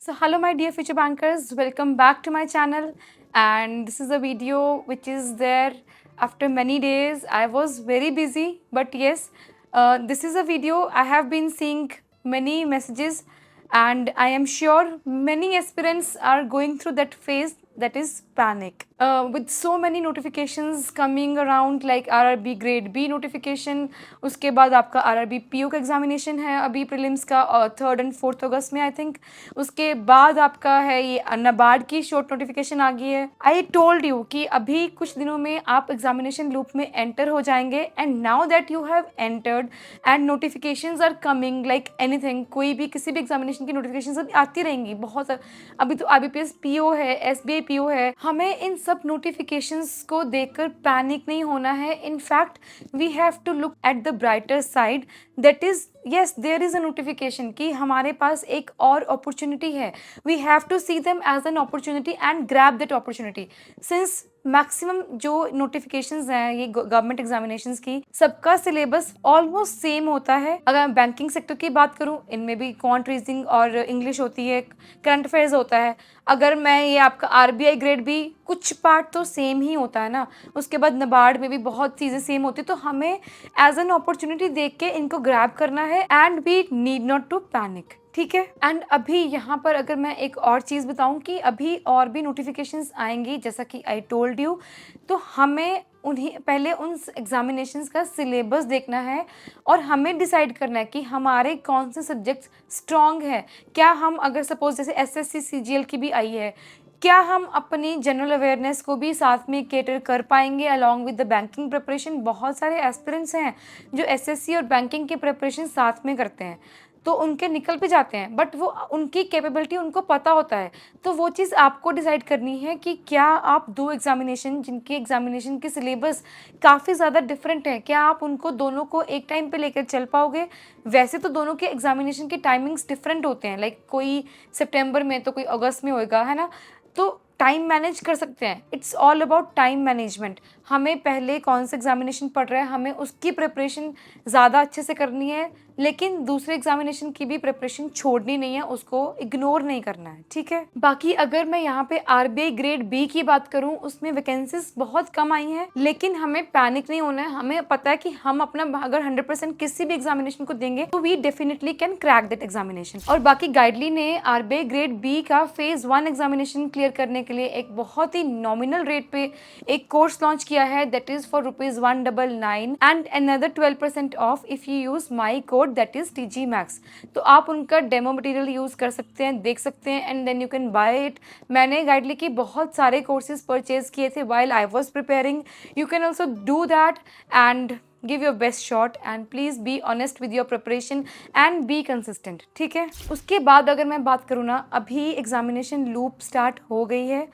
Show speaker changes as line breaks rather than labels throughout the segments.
So hello my dear future bankers, welcome back to my channel, and this is a video which is there after many days. I was very busy, but yes, this is a video. I have been seeing many messages, and I am sure many aspirants are going through that phase, that is panic. With so many notifications coming around like RRB grade B notification, उसके बाद आपका RRB PO का examination है अभी prelims का और 3rd and 4th अगस्त में I think. उसके बाद आपका है ये नाबार्ड की शॉर्ट नोटिफिकेशन आ गई है. आई टोल्ड यू कि अभी कुछ दिनों में आप एग्जामिनेशन लूप में एंटर हो जाएंगे, and now that you have entered and notifications are coming like anything. कोई भी किसी भी एग्जामिनेशन की नोटिफिकेशन आती रहेंगी बहुत. अभी तो IBPS PO है, SBI PO है. हमें इन सब नोटिफिकेशंस को देखकर पैनिक नहीं होना है. In fact we have to look at the brighter side, that is yes, there is a notification कि हमारे पास एक और अपॉर्चुनिटी है. We have to see them as an opportunity and grab that opportunity. Since maximum जो notifications हैं ये government examinations की, सबका सिलेबस ऑलमोस्ट सेम होता है. अगर मैं बैंकिंग सेक्टर की बात करूं, इनमें भी क्वांट रीजनिंग और इंग्लिश होती है, करंट अफेयर्स होता है. अगर मैं ये आपका RBI ग्रेड भी, कुछ पार्ट तो सेम ही होता है ना. उसके बाद नाबार्ड में भी बहुत चीज़ें सेम होती है. तो हमें एज एन अपॉर्चुनिटी देख के इनको ग्रैब करना है and we need not to panic. ठीक है. एंड अभी यहाँ पर अगर मैं एक और चीज़ बताऊँ कि अभी और भी नोटिफिकेशंस आएंगी जैसा कि आई टोल्ड यू, तो हमें उन्हें पहले उन एग्जामिनेशंस का सिलेबस देखना है और हमें डिसाइड करना है कि हमारे कौन से सब्जेक्ट्स स्ट्रॉन्ग है. क्या हम अगर सपोज जैसे SSC CGL की भी आई है, क्या हम अपनी जनरल अवेयरनेस को भी साथ में केटर कर पाएंगे along with the banking preparation. बहुत सारे एस्पिरेंट्स हैं जो SSC और बैंकिंग की प्रिपरेशन साथ में करते हैं, तो उनके निकल भी जाते हैं, बट वो उनकी कैपेबिलिटी उनको पता होता है. तो वो चीज़ आपको डिसाइड करनी है कि क्या आप दो एग्जामिनेशन जिनके एग्जामिनेशन की सिलेबस काफ़ी ज़्यादा डिफरेंट है, क्या आप उनको दोनों को एक टाइम पे लेकर चल पाओगे. वैसे तो दोनों के एग्जामिनेशन के टाइमिंग्स डिफरेंट होते हैं, लाइक कोई सितंबर में तो कोई अगस्त में होएगा, है ना. तो टाइम मैनेज कर सकते हैं. It's all about time management. हमें पहले कौन सा एग्जामिनेशन पढ़ रहा है, हमें उसकी प्रिपरेशन ज़्यादा अच्छे से करनी है, लेकिन दूसरे एग्जामिनेशन की भी प्रिपरेशन छोड़नी नहीं है, उसको इग्नोर नहीं करना है. ठीक है. बाकी अगर मैं यहाँ पे RBI ग्रेड B की बात करूँ, उसमें वैकेंसीज बहुत कम आई हैं, लेकिन हमें पैनिक नहीं होना है. हमें पता है कि हम अपना अगर 100% किसी भी एग्जामिनेशन को देंगे तो we definitely can crack that examination. और बाकी गाइडली ने RBI ग्रेड B का फेज 1 एग्जामिनेशन क्लियर करने के लिए एक बहुत ही नॉमिनल रेट पे एक कोर्स लॉन्च किया है, that is for ₹199 and another 12% of if you use my code, that is TG Max. तो आप उनका डेमो मटेरियल यूज कर सकते हैं, देख सकते हैं, and then you can buy it. मैंने गाइडली की बहुत सारे कोर्सेज परचेज किए थे while I was preparing. You can also do that and give your best shot and please be honest with your preparation and be consistent. ठीक है. उसके बाद अगर मैं बात करूँ ना, अभी एग्जामिनेशन लूप स्टार्ट हो गई है.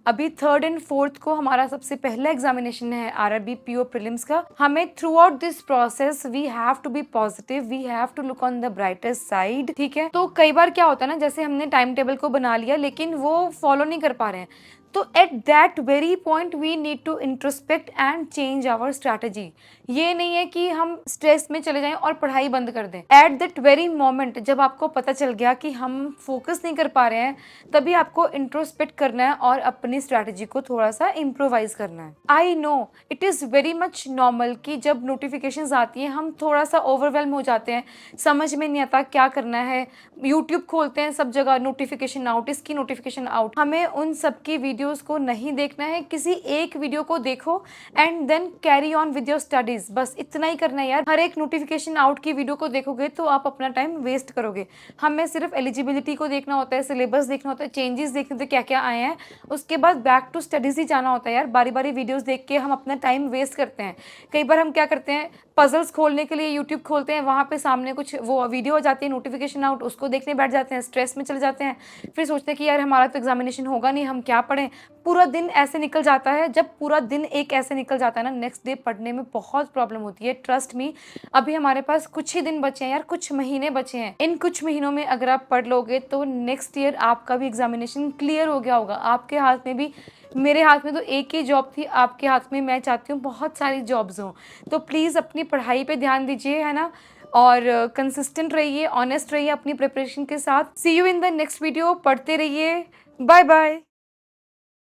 अभी 3rd and 4th को हमारा सबसे पहला एग्जामिनेशन है RRB PO प्रीलिम्स का. हमें throughout this process we have to be positive, we have to look on the brighter side. ठीक है. तो कई बार क्या होता है ना, जैसे हमने टाइम टेबल को बना लिया लेकिन वो फॉलो नहीं कर पा रहे हैं, तो at that very point we need to introspect and change our strategy. ये नहीं है कि हम स्ट्रेस में चले जाएं और पढ़ाई बंद कर दें. एट दैट वेरी मोमेंट जब आपको पता चल गया कि हम फोकस नहीं कर पा रहे हैं, तभी आपको इंट्रोस्पेक्ट करना है और अपनी स्ट्रैटेजी को थोड़ा सा इम्प्रोवाइज करना है. I know it is very much normal कि जब नोटिफिकेशंस आती हैं हम थोड़ा सा ओवरवेलम हो जाते हैं, समझ में नहीं आता क्या करना है. यूट्यूब खोलते हैं, सब जगह नोटिफिकेशन आउट, इसकी नोटिफिकेशन आउट. हमें उन सब की वीडियोस को नहीं देखना है. किसी एक वीडियो को देखो and then carry on with your studies. बस इतना ही करना है यार. हर एक नोटिफिकेशन आउट की वीडियो को देखोगे तो आप अपना टाइम वेस्ट करोगे. हमें सिर्फ एलिजिबिलिटी को देखना होता है, सिलेबस देखना होता है, चेंजेस देखने होते हैं, क्या क्या आए हैं. उसके बाद बैक टू स्टडीज ही जाना होता है यार. बारी बारी वीडियोस देख के हम अपना टाइम वेस्ट करते हैं. कई बार हम क्या करते हैं, पजल्स खोलने के लिए यूट्यूब खोलते हैं, वहाँ पे सामने कुछ वो वीडियो हो जाती है, नोटिफिकेशन आउट, उसको देखने बैठ जाते हैं, स्ट्रेस में चले जाते हैं. फिर सोचते हैं कि यार हमारा तो एग्जामिनेशन होगा नहीं, हम क्या पढ़ें. पूरा दिन ऐसे निकल जाता है. जब पूरा दिन एक ऐसे निकल जाता है ना, नेक्स्ट डे पढ़ने में बहुत प्रॉब्लम होती है. ट्रस्ट मी, अभी हमारे पास कुछ ही दिन बचे हैं यार, कुछ महीने बचे हैं. इन कुछ महीनों में अगर आप पढ़ लोगे तो नेक्स्ट ईयर आपका भी एग्जामिनेशन क्लियर हो गया होगा. आपके हाथ में भी, मेरे हाथ में तो एक ही जॉब थी, आपके हाथ में मैं चाहती हूँ बहुत सारी जॉब्स हों. तो प्लीज़ अपनी पढ़ाई पे ध्यान दीजिए, है ना. और कंसिस्टेंट रहिए, ऑनेस्ट रहिए अपनी प्रिपरेशन के साथ। See you in the next video. पढ़ते रहिए। Bye bye.